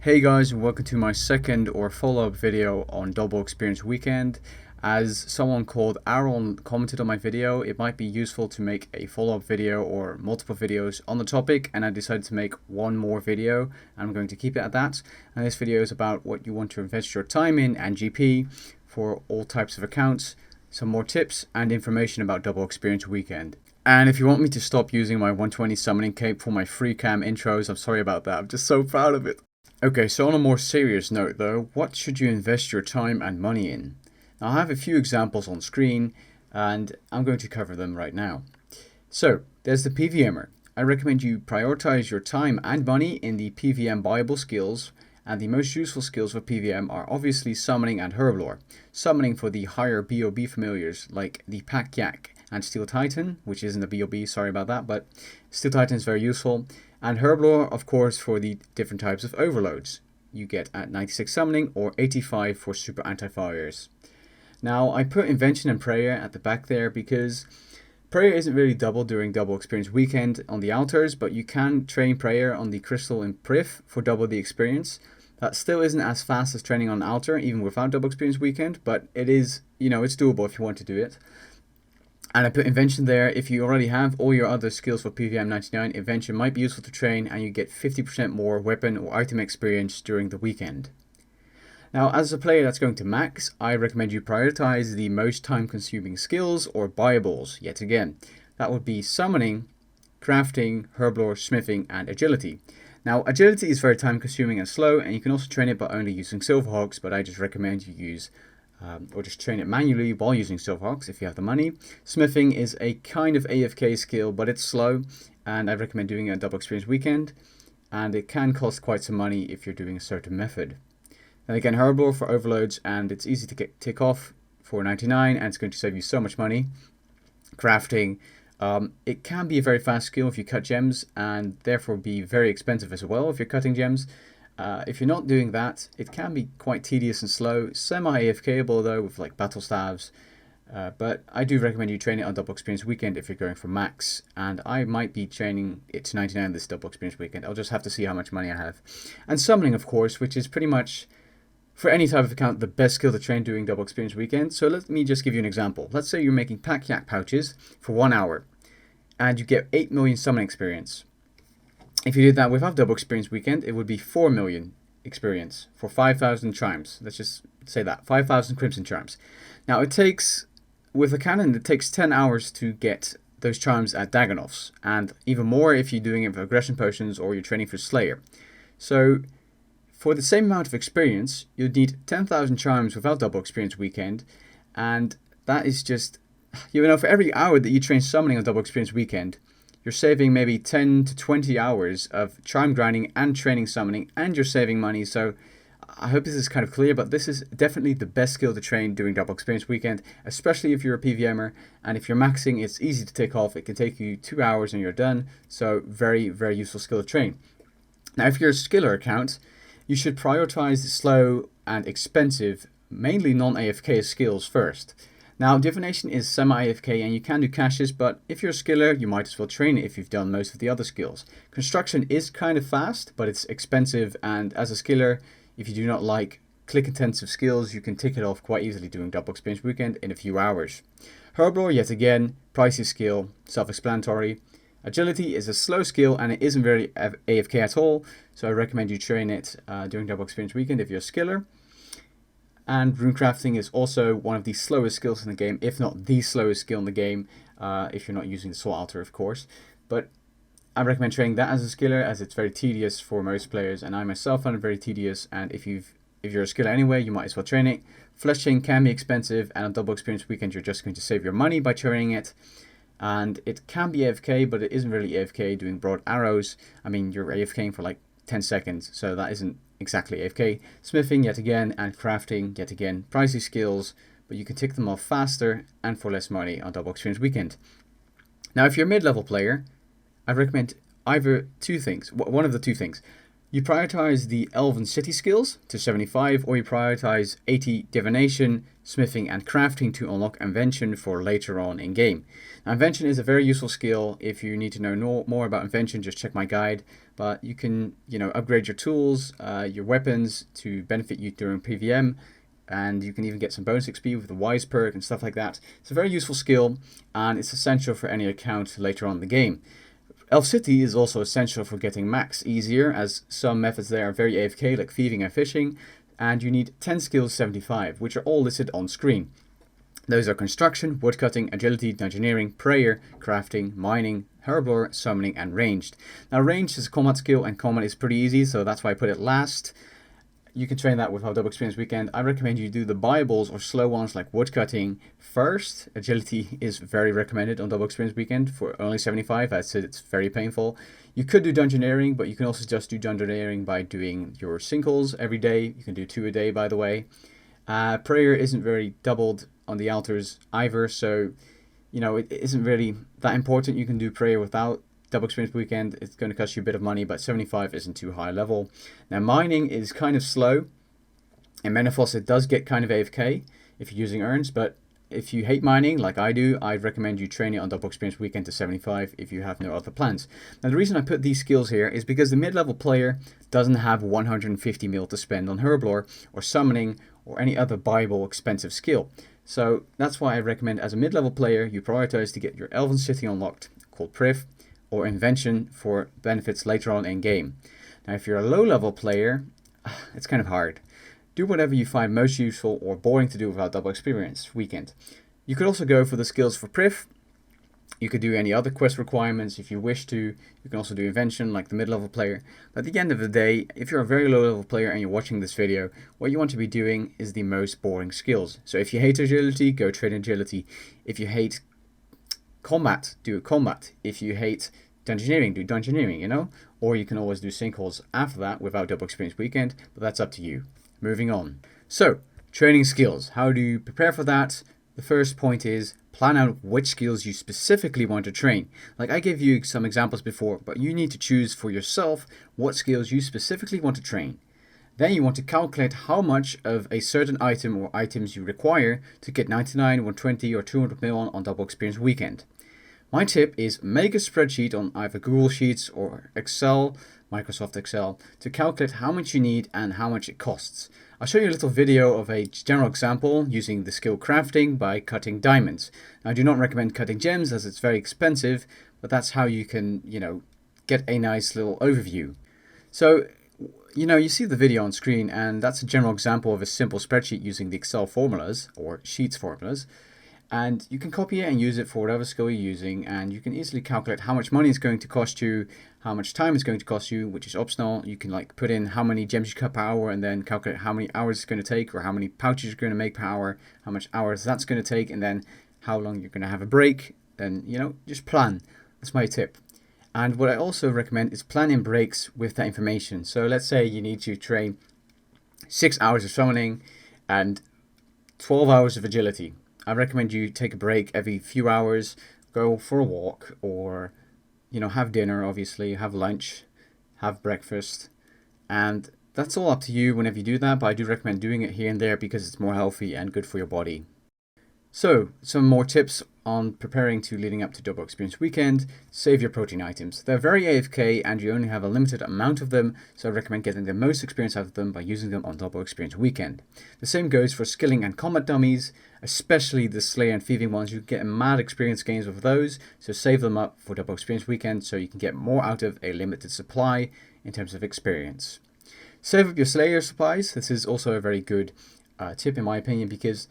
Hey guys, and welcome to my second or follow-up video on Double Experience Weekend. As someone called Aaron commented on my video, it might be useful to make a follow-up video or multiple videos on the topic, and I decided to make one more video. I'm going to keep it at that. And this video is about what you want to invest your time in and GP for all types of accounts, some more tips and information about Double Experience Weekend. And if you want me to stop using my 120 summoning cape for my free cam intros, I'm sorry about that. I'm just so proud of it. Okay, so on a more serious note though, what should you invest your time and money in? Now, I have a few examples on screen and I'm going to cover them right now. So, there's the PVMer. I recommend you prioritize your time and money in the PVM buyable skills, and the most useful skills for PVM are obviously Summoning and Herblore. Summoning for the higher BOB familiars like the Pack Yak and Steel Titan, which isn't a BOB, sorry about that, but Steel Titan is very useful. And Herblore, of course, for the different types of overloads you get at 96 summoning or 85 for super anti-fires. Now, I put Invention and Prayer at the back there because Prayer isn't really double during Double Experience Weekend on the altars, but you can train Prayer on the Crystal in Priv for double the experience. That still isn't as fast as training on altar, even without Double Experience Weekend, but it is, it's doable if you want to do it. And I put Invention there. If you already have all your other skills for PVM 99, Invention might be useful to train, and you get 50% more weapon or item experience during the weekend. Now, as a player that's going to max, I recommend you prioritize the most time-consuming skills or buyables. Yet again, that would be Summoning, Crafting, Herblore, Smithing, and Agility. Now, Agility is very time-consuming and slow, and you can also train it by only using Silverhawks, but I just recommend you use or just train it manually while using Silverhawks if you have the money. Smithing is a kind of AFK skill, but it's slow, and I recommend doing it on Double Experience Weekend, and it can cost quite some money if you're doing a certain method. Then again, Herblore for overloads, and it's easy to tick off for 99, and it's going to save you so much money. Crafting, it can be a very fast skill if you cut gems, and therefore be very expensive as well if you're cutting gems. If you're not doing that, it can be quite tedious and slow, semi-AFKable though with like battle staves, but I do recommend you train it on Double Experience Weekend if you're going for max, and I might be training it to 99 this Double Experience Weekend. I'll just have to see how much money I have. And Summoning, of course, which is pretty much for any type of account the best skill to train during Double Experience Weekend. So let me just give you an example. Let's say you're making Pack Yak pouches for 1 hour and you get 8 million summon experience. If you did that without Double Experience Weekend, it would be 4 million experience for 5,000 charms. Let's just say that, 5,000 Crimson charms. Now it takes, with a cannon, it takes 10 hours to get those charms at Dagonoffs, and even more if you're doing it with aggression potions or you're training for Slayer. So for the same amount of experience, you'd need 10,000 charms without Double Experience Weekend, and that is just, for every hour that you train Summoning on Double Experience Weekend, you're saving maybe 10 to 20 hours of charm grinding and training Summoning, and you're saving money. So I hope this is kind of clear, but this is definitely the best skill to train during Double Experience Weekend, especially if you're a PVMer, and if you're maxing, it's easy to take off. It can take you 2 hours and you're done, so very, very useful skill to train. Now, if you're a skiller account, you should prioritize the slow and expensive, mainly non-AFK skills first. Now, Divination is semi-AFK and you can do caches, but if you're a skiller, you might as well train it if you've done most of the other skills. Construction is kind of fast, but it's expensive, and as a skiller, if you do not like click-intensive skills, you can tick it off quite easily doing Double Experience Weekend in a few hours. Herblore, yet again, pricey skill, self-explanatory. Agility is a slow skill and it isn't very AFK at all, so I recommend you train it during Double Experience Weekend if you're a skiller. And runecrafting is also one of the slowest skills in the game, if not the slowest skill in the game, if you're not using the Soul Altar, of course. But I recommend training that as a skiller, as it's very tedious for most players, and I myself find it very tedious. And if you're a skiller anyway, you might as well train it. Flesh chain can be expensive, and on Double Experience Weekend, you're just going to save your money by training it. And it can be AFK, but it isn't really AFK doing broad arrows. I mean, you're AFKing for like 10 seconds, so that isn't exactly AFK. Smithing, yet again, and crafting, yet again, pricey skills, but you can tick them off faster and for less money on Double Experience Weekend. Now, if you're a mid-level player, I recommend either two things, one of the two things. You prioritize the Elven City skills to 75, or you prioritize 80 Divination, Smithing and Crafting to unlock Invention for later on in game. Now, Invention is a very useful skill. If you need to know more about Invention, just check my guide. But you can, upgrade your tools, your weapons to benefit you during PvM, and you can even get some bonus XP with the Wise perk and stuff like that. It's a very useful skill, and it's essential for any account later on in the game. Elf City is also essential for getting max easier, as some methods there are very AFK, like thieving and fishing, and you need 10 skills 75, which are all listed on screen. Those are construction, woodcutting, agility, dungeoneering, prayer, crafting, mining, herblore, summoning, and ranged. Now ranged is a combat skill, and combat is pretty easy, so that's why I put it last. You can train that with our Double Experience Weekend. I recommend you do the Bibles or slow ones like woodcutting first. Agility is very recommended on Double Experience Weekend for only 75. That's it, it's very painful. You could do dungeoneering, but you can also just do dungeoneering by doing your sinkholes every day. You can do 2 a day, by the way. Prayer isn't very doubled on the altars either, so it isn't really that important. You can do prayer without Double Experience Weekend. It's going to cost you a bit of money, but 75 isn't too high level. Now mining is kind of slow. In Menethos it does get kind of AFK if you're using urns, but if you hate mining like I do, I'd recommend you train it on Double Experience Weekend to 75 if you have no other plans. Now the reason I put these skills here is because the mid-level player doesn't have 150 mil to spend on herblore or summoning or any other Bible expensive skill. So that's why I recommend as a mid-level player you prioritize to get your Elven City unlocked, called Priv, or Invention for benefits later on in game. Now if you're a low level player, it's kind of hard. Do whatever you find most useful or boring to do without Double Experience Weekend. You could also go for the skills for Priv. You could do any other quest requirements if you wish to. You can also do Invention like the mid-level player. But at the end of the day, if you're a very low level player and you're watching this video, what you want to be doing is the most boring skills. So if you hate agility, go train agility. If you hate combat, do combat. If you hate dungeoneering, do dungeoneering, Or you can always do sinkholes after that without Double Experience Weekend, but that's up to you. Moving on. So, training skills. How do you prepare for that? The first point is plan out which skills you specifically want to train. Like I gave you some examples before, but you need to choose for yourself what skills you specifically want to train. Then you want to calculate how much of a certain item or items you require to get 99, 120 or 200 mil on Double Experience Weekend. My tip is make a spreadsheet on either Google Sheets or Excel, Microsoft Excel, to calculate how much you need and how much it costs. I'll show you a little video of a general example using the skill crafting by cutting diamonds. Now, I do not recommend cutting gems as it's very expensive, but that's how you can, get a nice little overview. So, you see the video on screen, and that's a general example of a simple spreadsheet using the Excel formulas or Sheets formulas. And you can copy it and use it for whatever skill you're using, and you can easily calculate how much money it's going to cost you, how much time it's going to cost you, which is optional. You can put in how many gems you cut per hour and then calculate how many hours it's going to take, or how many pouches you're going to make per hour, how much hours that's going to take, and then how long you're going to have a break. And just plan. That's my tip. And what I also recommend is planning breaks with that information. So let's say you need to train 6 hours of summoning and 12 hours of agility. I recommend you take a break every few hours, go for a walk, or have dinner, obviously, have lunch, have breakfast, and that's all up to you whenever you do that, but I do recommend doing it here and there because it's more healthy and good for your body. So, some more tips on preparing to leading up to Double Experience Weekend. Save your protein items. They're very AFK and you only have a limited amount of them, so I recommend getting the most experience out of them by using them on Double Experience Weekend. The same goes for skilling and combat dummies, especially the Slayer and Thieving ones. You get mad experience gains with those, so save them up for Double Experience Weekend so you can get more out of a limited supply in terms of experience. Save up your Slayer supplies. This is also a very good tip in my opinion, because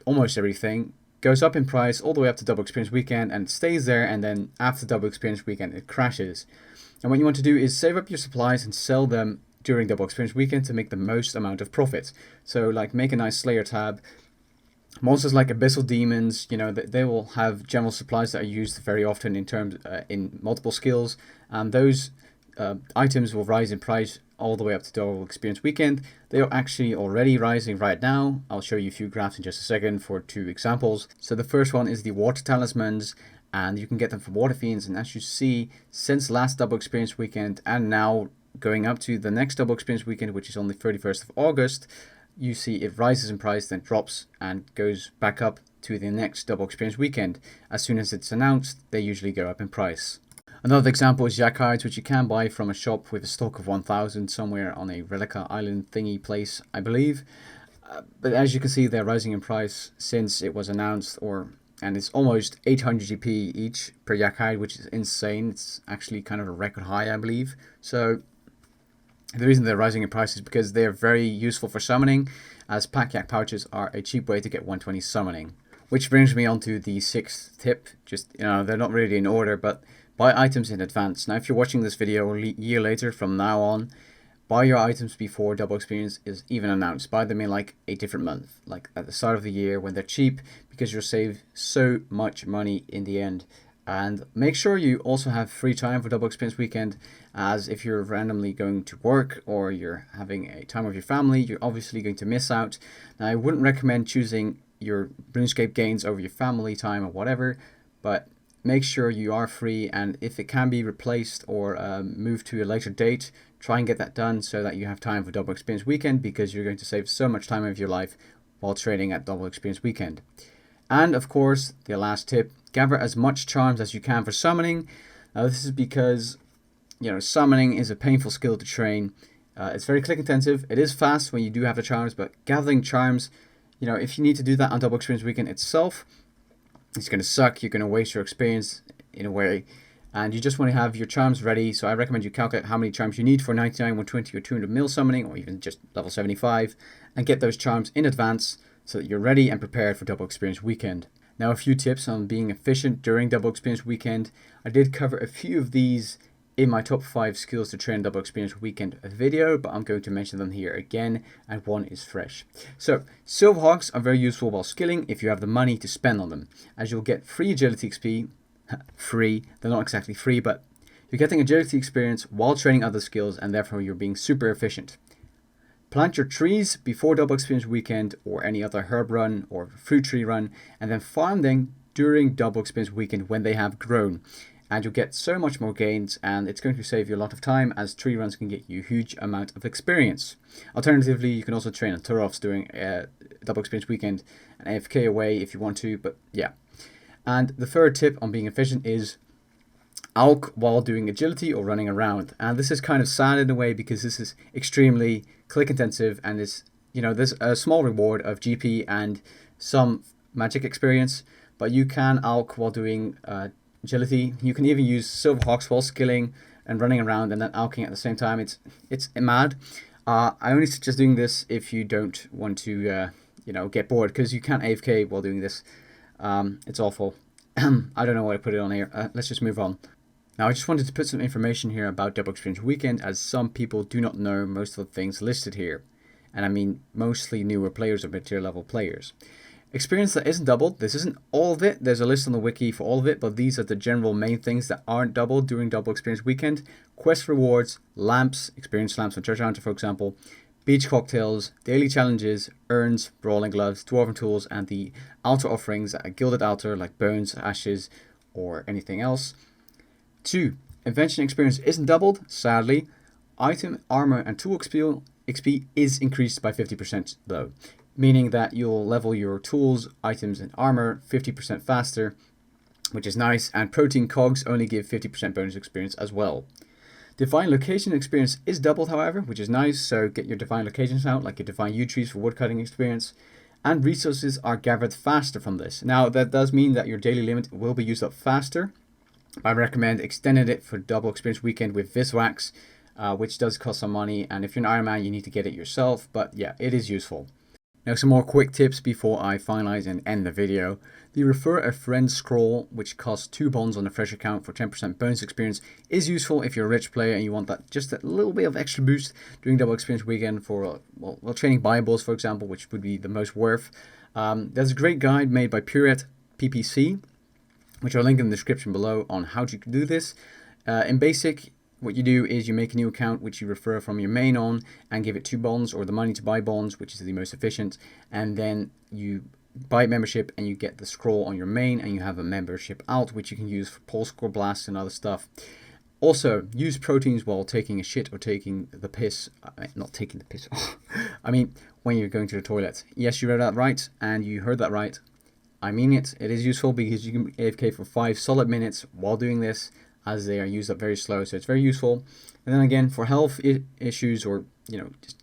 almost everything, goes up in price all the way up to Double Experience Weekend and stays there, and then after Double Experience Weekend it crashes. And what you want to do is save up your supplies and sell them during Double Experience Weekend to make the most amount of profit. So make a nice Slayer tab. Monsters like Abyssal Demons, they will have general supplies that are used very often in multiple skills, and those items will rise in price all the way up to Double Experience Weekend. They are actually already rising right now. I'll show you a few graphs in just a second for 2 examples. So the first one is the Water Talismans, and you can get them for water fiends. And as you see, since last double experience weekend and now going up to the next double experience weekend, which is on the 31st of August, you see it rises in price, then drops and goes back up to the next double experience weekend. As soon as it's announced, they usually go up in price. Another example is yak hides, which you can buy from a shop with a stock of 1,000 somewhere on a Relica Island thingy place, I believe. But as you can see, they're rising in price since it was announced, and it's almost 800 GP each per yak hide, which is insane. It's actually kind of a record high, I believe. So the reason they're rising in price is because they're very useful for summoning, as pack yak pouches are a cheap way to get 120 summoning. Which brings me on to the 6th tip. Just, they're not really in order, but buy items in advance. Now, if you're watching this video a year later from now on, buy your items before double experience is even announced. Buy them in like a different month, like at the start of the year when they're cheap, because you'll save so much money in the end. And make sure you also have free time for double experience weekend, as if you're randomly going to work or you're having a time with your family, you're obviously going to miss out. Now, I wouldn't recommend choosing your Runescape gains over your family time or whatever, but make sure you are free, and if it can be replaced or moved to a later date, try and get that done so that you have time for double experience weekend, because you're going to save so much time of your life while trading at double experience weekend. And of course, the last tip, gather as much charms as you can for summoning. Now, this is because summoning is a painful skill to train. It's very click intensive. It is fast when you do have the charms, but gathering charms, if you need to do that on double experience weekend itself, it's going to suck. You're going to waste your experience in a way, and you just want to have your charms ready. So I recommend you calculate how many charms you need for 99, 120 or 200 mil summoning, or even just level 75, and get those charms in advance so that you're ready and prepared for double experience weekend. Now, a few tips on being efficient during double experience weekend. I did cover a few of these in my top 5 skills to train double experience weekend video, but I'm going to mention them here again, and one is fresh. So Silverhawks are very useful while skilling if you have the money to spend on them, as you'll get free agility XP. Free, they're not exactly free, but you're getting agility experience while training other skills, and therefore you're being super efficient. Plant your trees before double experience weekend or any other herb run or fruit tree run, and then farm them during double experience weekend when they have grown. And you'll get so much more gains, and it's going to save you a lot of time, as tree runs can get you a huge amount of experience. Alternatively, you can also train on Turoffs during double experience weekend and AFK away if you want to, but yeah. And the third tip on being efficient is ALK while doing agility or running around. And this is kind of sad in a way, because this is extremely click intensive, and there's a small reward of GP and some magic experience, but you can ALK while doing agility. You can even use Silverhawks while skilling and running around and then alking at the same time. It's mad. I only suggest doing this if you don't want to get bored, because you can't AFK while doing this. It's awful. I don't know why I put it on here. Let's just move on. Now, I just wanted to put some information here about double experience weekend, as some people do not know most of the things listed here, and I mean mostly newer players or mid-tier level players. Experience that isn't doubled. This isn't all of it. There's a list on the wiki for all of it, but these are the general main things that aren't doubled during double experience weekend. Quest rewards, lamps, experience lamps on Church Hunter, for example, beach cocktails, daily challenges, urns, brawling gloves, dwarven tools, and the altar offerings at a gilded altar like bones, ashes, or anything else. 2. Invention experience isn't doubled, sadly. Item, armor, and tool XP is increased by 50% though, meaning that you'll level your tools, items, and armor 50% faster, which is nice, and protein cogs only give 50% bonus experience as well. Divine location experience is doubled, however, which is nice, so get your divine locations out, like your divine yew trees for woodcutting experience, and resources are gathered faster from this. Now, that does mean that your daily limit will be used up faster. I recommend extending it for double experience weekend with Viswax, which does cost some money, and if you're an Iron Man, you need to get it yourself, but yeah, it is useful. Now, some more quick tips before I finalize and end the video. The refer a friend scroll, which costs 2 bonds on a fresh account for 10% bonus experience, is useful if you're a rich player and you want that just a little bit of extra boost during double experience weekend for training Bibles, for example, which would be the most worth. There's a great guide made by Puret PPC, which I'll link in the description below, on how to do this. In basic, what you do is you make a new account which you refer from your main on and give it 2 bonds or the money to buy bonds, which is the most efficient, and then you buy membership and you get the scroll on your main, and you have a membership out, which you can use for pulse score blasts and other stuff. Also, use proteins while taking a shit or taking the piss. Not taking the piss. I mean, when you're going to the toilet. Yes, you read that right, and you heard that right. I mean it. It is useful because you can AFK for 5 solid minutes while doing this, as they are used up very slow. So it's very useful. And then again, for health issues, or just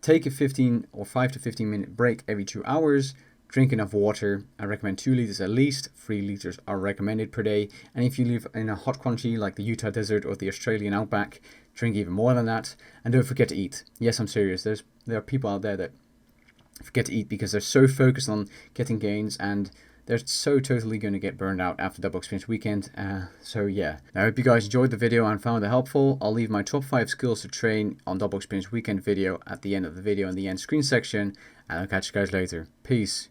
take a 15 or 5 to 15 minute break every 2 hours. Drink enough water. I recommend 2 liters at least. 3 liters are recommended per day. And if you live in a hot country like the Utah desert or the Australian outback, drink even more than that. And don't forget to eat. Yes, I'm serious. There are people out there that forget to eat because they're so focused on getting gains, and they're so totally going to get burned out after Double Experience Weekend. So yeah, I hope you guys enjoyed the video and found it helpful. I'll leave my top 5 skills to train on Double Experience Weekend video at the end of the video in the end screen section, and I'll catch you guys later. Peace.